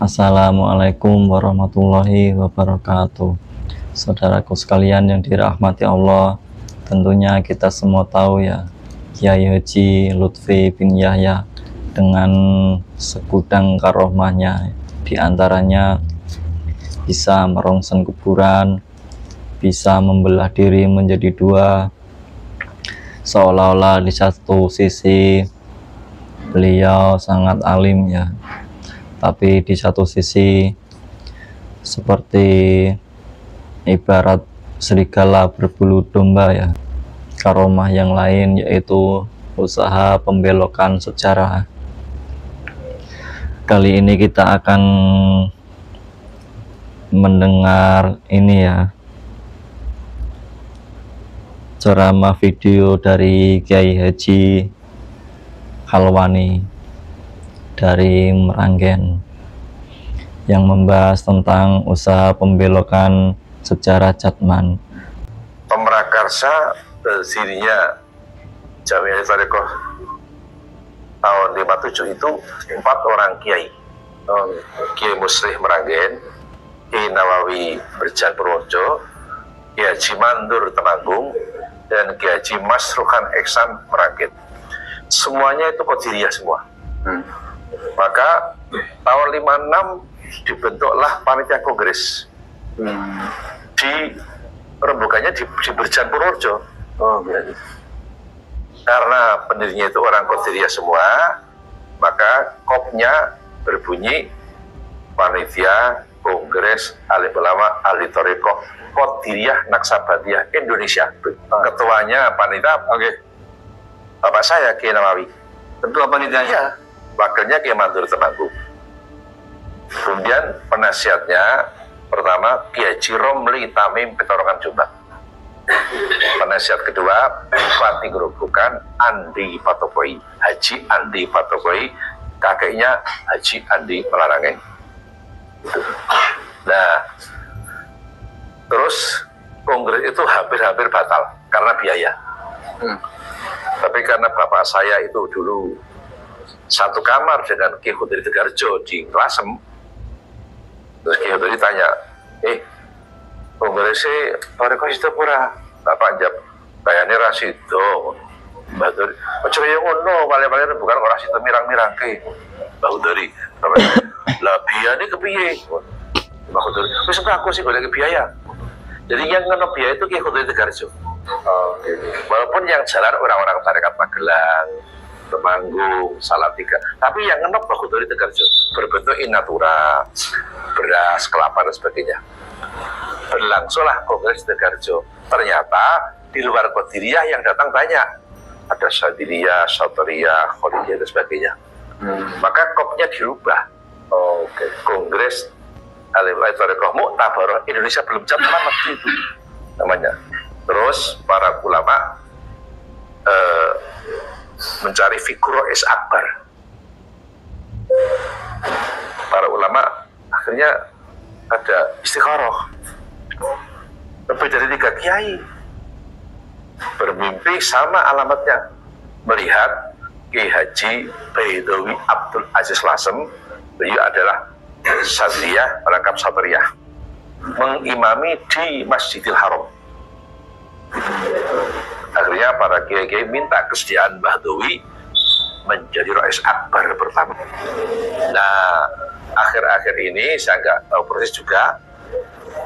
Assalamualaikum warahmatullahi wabarakatuh. Saudaraku sekalian yang dirahmati Allah, tentunya kita semua tahu ya, Kiai Haji Lutfi bin Yahya dengan segudang karomahnya, diantaranya bisa merongseng kuburan, bisa membelah diri menjadi dua, seolah-olah di satu sisi beliau sangat alim ya, tapi di satu sisi seperti ibarat serigala berbulu domba ya. Karomah yang lain yaitu usaha pembelokan sejarah. Kali ini kita akan mendengar ini ya, ceramah video dari Kiai Haji Khalwani dari Meranggen yang membahas tentang usaha pembelokan sejarah Jatman. Pemrakarsa berdirinya Jamiah Tarekoh tahun 57 itu 4 orang kiai. Kiai Muslih Meranggen, Kiai Nawawi Berjan Purworejo, Kiai Haji Mandur Temanggung, dan Kiai Haji Masruhan Eksan Meranggen. Semuanya itu Qadiriyah semua. Maka tahun 56 dibentuklah panitia kongres. Di rembukannya di Berjan Purworejo. Karena pendirinya itu orang Qadiriyah semua, maka kopnya berbunyi Panitia Kongres Alim Ulama Ahli Thariqah Qadiriyah Naksabandiyah Indonesia. Ketuanya panitia, Bapak saya Kiai Nawawi. Ketua panitianya? Iya. Wakilnya Kiai Mandur Temanggung. Kemudian penasihatnya pertama Kiai Haji Romli Tamim Petorongan Jombang. Penasihat kedua Bupati Grobogan Andi Patokoi, Haji Andi Patokoi, kakeknya Haji Andi Melarangeng. Nah, terus kongres itu hampir-hampir batal karena biaya. Tapi karena bapak saya itu dulu satu kamar dengan Ki Khudri Tegarjo di Lasem, terus Ki Khudri tanya, kongresnya Tarekoh itu pura, bapak jawab, kayaknya rasido. Mbak Dori, macam yang ngono, paling-paling bukan orang situ mirang-mirang ke Mbak Dori. Lah biaya ini kepiye? Mbak Dori, wis aku sih golek biaya. Jadi yang ngono biaya itu Ki Khudri Tegarjo. Walaupun yang jalan orang-orang tarekat Magelang, Temanggung, Salatiga, tapi yang ngenop Mbak Khudri Tegarjo berbentuk in natura, beras, kelapa dan sebagainya. Berlangsunglah kongres Tegarjo. Ternyata di luar Qadiriyah yang datang banyak, ada Syadiliyah, Syautariyah, Kholidiyah dan sebagainya. Maka kopnya dirubah. Kongres Alim Thariqah Mu'tabarah Indonesia belum Jatman waktu itu namanya. Terus para ulama mencari figur Rois Akbar. Para ulama akhirnya ada istikharah. Lebih dari 3 kiai bermimpi sama alamatnya, melihat Kiai Haji Baidawi Abdul Aziz Lasem, beliau adalah Sadriyah, pelengkap Satriyah, mengimami di Masjidil Haram. Akhirnya para kiai-kiai minta kesediaan Mbah Dawi menjadi Rois Akbar pertama. Nah, akhir-akhir ini saya nggak tahu persis juga,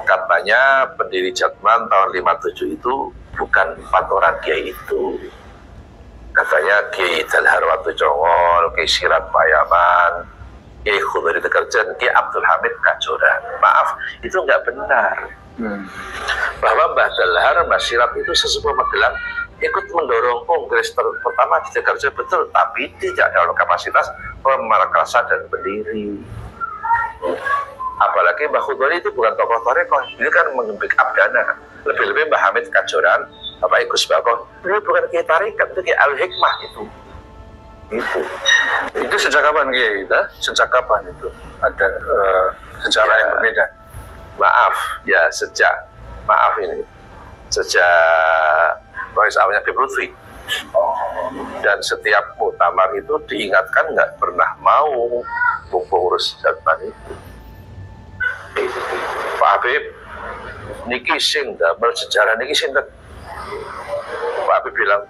katanya pendiri Jatman tahun 57 itu bukan 4 orang kiai itu. Katanya Kiai Dalhar Watu Congol, Kiai Sirat Payaman, Kiai Khudri Tegarjo, Kiai Abdul Hamid Kajoran. Maaf, itu nggak benar. Bahwa Mbah Dalhar, Mbah Sirat itu sesepuh Magelang ikut mendorong kongres pertama di Tegarjo, betul, tapi tidak dalam kapasitas pemrakarsa dan pendiri. Apalagi Mbah Khudri itu bukan tokoh Tarekoh, ini kan mengembik abdana. Lebih-lebih Mbah Hamid Kajoran, Bapak Gus Bakoh, beliau bukan Kiai Tarekat, itu Kiai Al-Hikmah itu. Itu sejak kapan Kiai? Sejak kapan itu ada sejarah yang berbeda? Maaf ya, sejak Rois awalnya Habib Lutfi. Dan setiap muktamar itu diingatkan nggak pernah mau pengurus Jatman itu. Pak Habib niki sing damel sejarah niki sinten? Pak Habib bilang,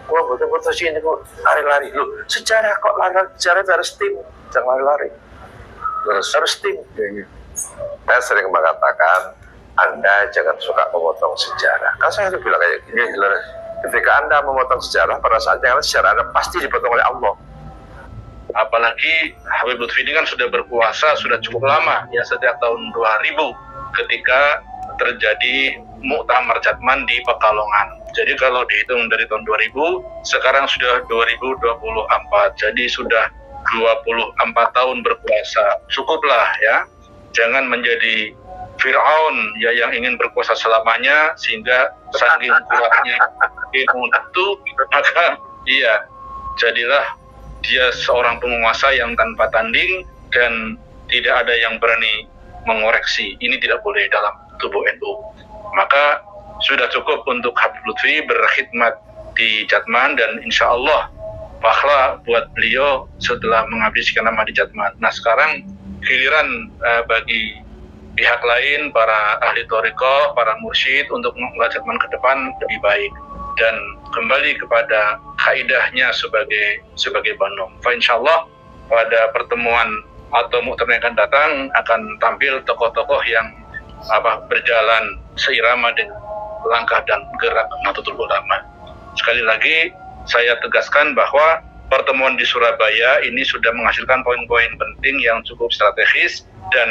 wah betul-betul sih ini kok lari-lari. Loh, sejarah kok lari-lari? Sejarah itu harus tim, jangan lari-lari. Harus tim. Saya sering mengatakan, Anda jangan suka memotong sejarah. Kan saya harus bilang kayak gini, ketika Anda memotong sejarah, pada saatnya sejarah Anda pasti dipotong oleh Allah. Apalagi Habib Lutfi ini kan sudah berkuasa sudah cukup lama ya, sejak tahun 2000 ketika terjadi Muktamar Jatman di Pekalongan. Jadi kalau dihitung dari tahun 2000, sekarang sudah 2024. Jadi sudah 24 tahun berkuasa. Cukuplah ya. Jangan menjadi Fir'aun ya yang ingin berkuasa selamanya sehingga saking kuatnya ilmu itu, maka iya, jadilah dia seorang penguasa yang tanpa tanding dan tidak ada yang berani mengoreksi. Ini tidak boleh dalam tubuh NU. Maka sudah cukup untuk Habib Lutfi berkhidmat di Jatman dan insya Allah pahala buat beliau setelah menghabiskan nama di Jatman. Nah sekarang giliran bagi pihak lain, para ahli thariqah, para mursyid untuk mengelola Jatman ke depan lebih baik dan kembali kepada kaidahnya sebagai bandung. Insyaallah pada pertemuan atau muktamar yang akan datang akan tampil tokoh-tokoh yang berjalan seirama dengan langkah dan gerak Nahdlatul Ulama. Sekali lagi saya tegaskan bahwa pertemuan di Surabaya ini sudah menghasilkan poin-poin penting yang cukup strategis dan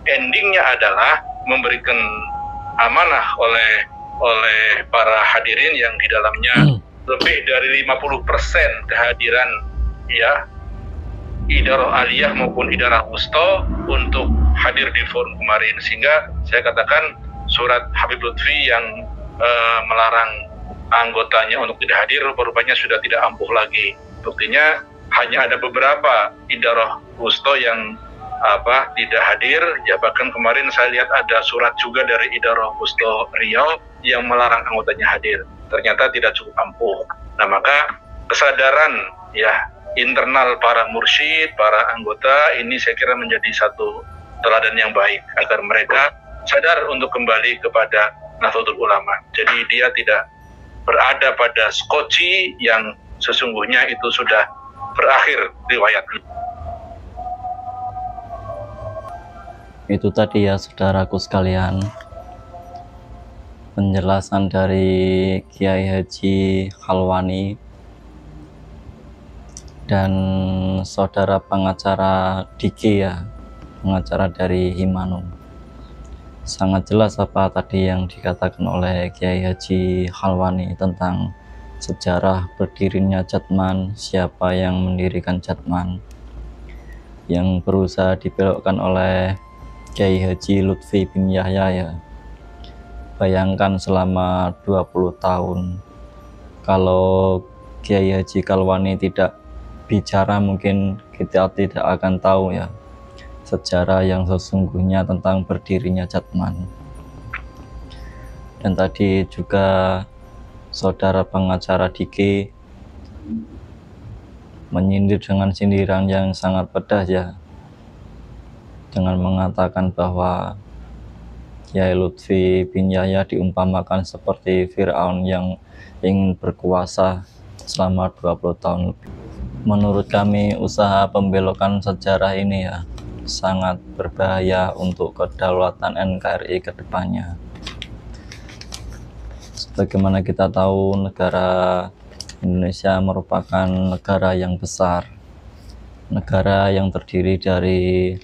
endingnya adalah memberikan amanah oleh para hadirin yang di dalamnya lebih dari 50% kehadiran ya Idarah Aliyah maupun Idarah Wusta untuk hadir di forum kemarin, sehingga saya katakan surat Habib Lutfi yang melarang anggotanya untuk tidak hadir rupanya sudah tidak ampuh lagi. Buktinya hanya ada beberapa Idarah Wusta yang tidak hadir ya, bahkan kemarin saya lihat ada surat juga dari Idarah Wusta Riau yang melarang anggotanya hadir, ternyata tidak cukup ampuh. Nah maka kesadaran ya internal para mursyid, para anggota ini saya kira menjadi satu teladan yang baik agar mereka sadar untuk kembali kepada Nahdlatul Ulama. Jadi dia tidak berada pada skoci yang sesungguhnya itu sudah berakhir riwayatnya. Itu tadi ya saudaraku sekalian, penjelasan dari Kiai Haji Khalwani dan saudara pengacara Diki ya, pengacara dari Himanum. Sangat jelas apa tadi yang dikatakan oleh Kiai Haji Khalwani tentang sejarah berdirinya Jatman, siapa yang mendirikan Jatman, yang berusaha dibelokkan oleh Kiai Haji Lutfi bin Yahya ya. Bayangkan selama 20 tahun kalau Kiai Haji Khalwani tidak bicara, mungkin kita tidak akan tahu ya sejarah yang sesungguhnya tentang berdirinya Jatman. Dan tadi juga saudara pengacara Diki menyindir dengan sindiran yang sangat pedas ya, dengan mengatakan bahwa Kiai Lutfi bin Yahya diumpamakan seperti Fir'aun yang ingin berkuasa selama 20 tahun lebih. Menurut kami usaha pembelokan sejarah ini ya sangat berbahaya untuk kedaulatan NKRI ke depannya. Sebagaimana kita tahu, negara Indonesia merupakan negara yang besar, negara yang terdiri dari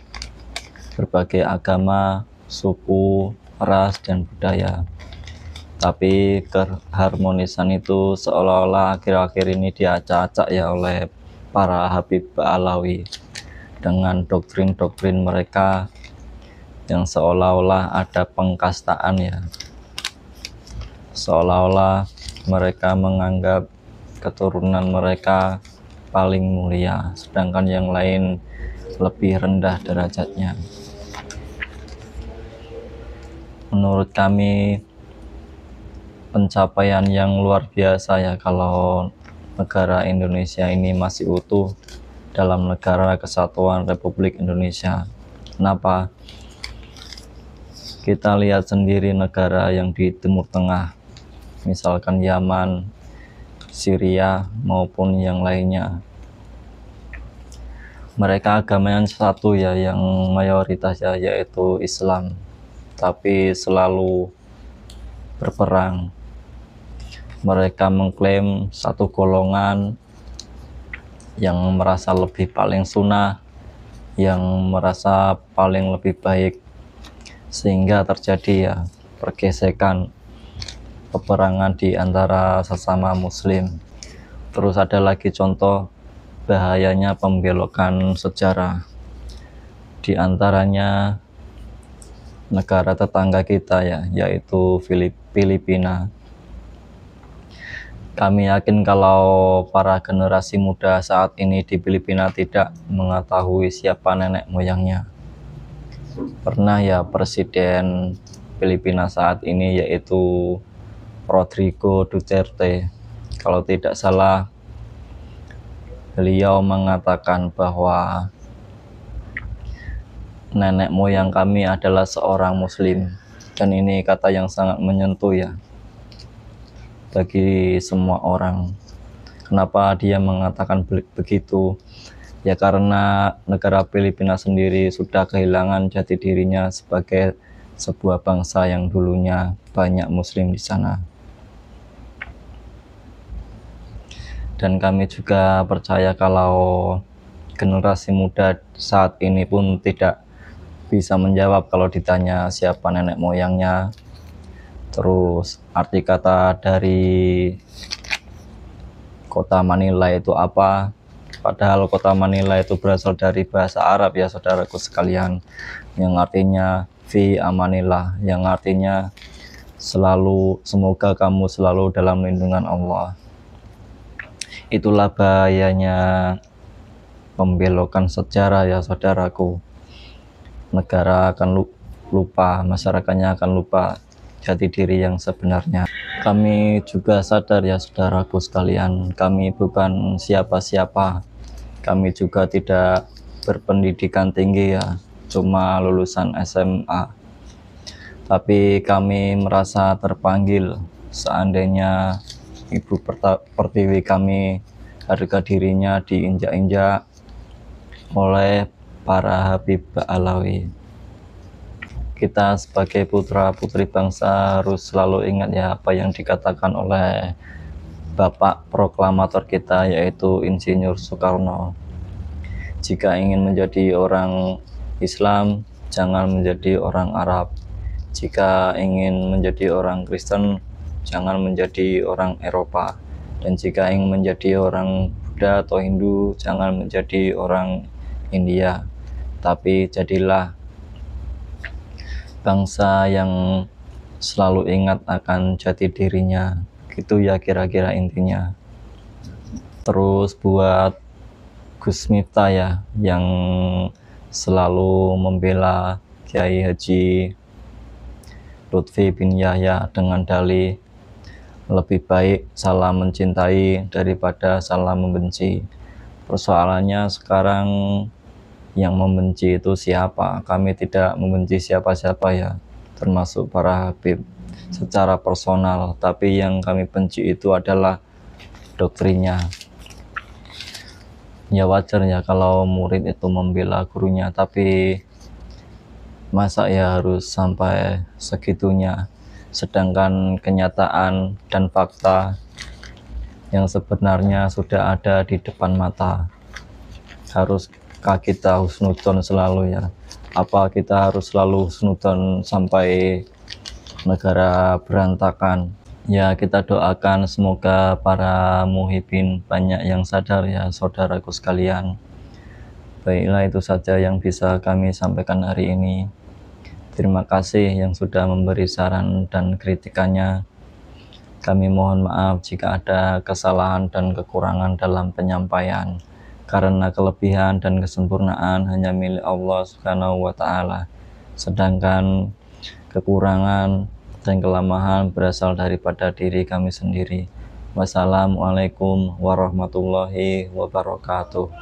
berbagai agama, suku, ras, dan budaya. Tapi keharmonisan itu seolah-olah akhir-akhir ini diacak-acak ya oleh para Habib Alawi dengan doktrin-doktrin mereka yang seolah-olah ada pengkastaan ya. Seolah-olah mereka menganggap keturunan mereka paling mulia, sedangkan yang lain lebih rendah derajatnya. Menurut kami pencapaian yang luar biasa ya kalau negara Indonesia ini masih utuh dalam negara kesatuan Republik Indonesia. Kenapa? Kita lihat sendiri negara yang di Timur Tengah, misalkan Yaman, Syria, maupun yang lainnya. Mereka agamanya satu ya, yang mayoritas ya, yaitu Islam, tapi selalu berperang. Mereka mengklaim satu golongan yang merasa lebih paling sunnah, yang merasa paling lebih baik, sehingga terjadi ya pergesekan, peperangan di antara sesama muslim. Terus ada lagi contoh bahayanya pembelokan sejarah, di antaranya negara tetangga kita ya, yaitu Filipina. Kami yakin kalau para generasi muda saat ini di Filipina tidak mengetahui siapa nenek moyangnya. Pernah ya Presiden Filipina saat ini yaitu Rodrigo Duterte, kalau tidak salah, beliau mengatakan bahwa nenek moyang kami adalah seorang muslim, dan ini kata yang sangat menyentuh ya bagi semua orang. Kenapa dia mengatakan begitu? Ya karena negara Filipina sendiri sudah kehilangan jati dirinya sebagai sebuah bangsa yang dulunya banyak muslim di sana. Dan kami juga percaya kalau generasi muda saat ini pun tidak bisa menjawab kalau ditanya siapa nenek moyangnya. Terus arti kata dari kota Manila itu apa? Padahal kota Manila itu berasal dari bahasa Arab ya saudaraku sekalian, yang artinya fi amanillah, yang artinya selalu, semoga kamu selalu dalam lindungan Allah. Itulah bahayanya pembelokan sejarah ya saudaraku. Negara akan lupa, masyarakatnya akan lupa jati diri yang sebenarnya. Kami juga sadar ya saudaraku sekalian, kami bukan siapa-siapa. Kami juga tidak berpendidikan tinggi ya, cuma lulusan SMA. Tapi kami merasa terpanggil seandainya Ibu Pertiwi kami, harga dirinya diinjak-injak oleh para Habib Alawi. Kita sebagai putra-putri bangsa harus selalu ingat ya apa yang dikatakan oleh Bapak proklamator kita, yaitu Insinyur Soekarno. Jika ingin menjadi orang Islam, jangan menjadi orang Arab. Jika ingin menjadi orang Kristen, jangan menjadi orang Eropa. Dan jika ingin menjadi orang Buddha atau Hindu, jangan menjadi orang India. Tapi jadilah bangsa yang selalu ingat akan jati dirinya. Gitu ya kira-kira intinya. Terus buat Gus Miftah ya, yang selalu membela Kiai Haji Lutfi bin Yahya dengan dalih lebih baik salah mencintai daripada salah membenci. Persoalannya sekarang yang membenci itu siapa? Kami tidak membenci siapa-siapa ya, termasuk para Habib secara personal, tapi yang kami benci itu adalah doktrinnya. Ya wajar ya kalau murid itu membela gurunya, tapi masa ya harus sampai segitunya, sedangkan kenyataan dan fakta yang sebenarnya sudah ada di depan mata. Haruskah kita husnudon selalu ya? Apa kita harus selalu husnudon sampai negara berantakan? Ya kita doakan semoga para muhibin banyak yang sadar ya saudaraku sekalian. Baiklah, itu saja yang bisa kami sampaikan hari ini. Terima kasih yang sudah memberi saran dan kritikannya. Kami mohon maaf jika ada kesalahan dan kekurangan dalam penyampaian, karena kelebihan dan kesempurnaan hanya milik Allah Subhanahu wa Ta'ala, sedangkan kekurangan dan kelemahan berasal daripada diri kami sendiri. Wassalamualaikum warahmatullahi wabarakatuh.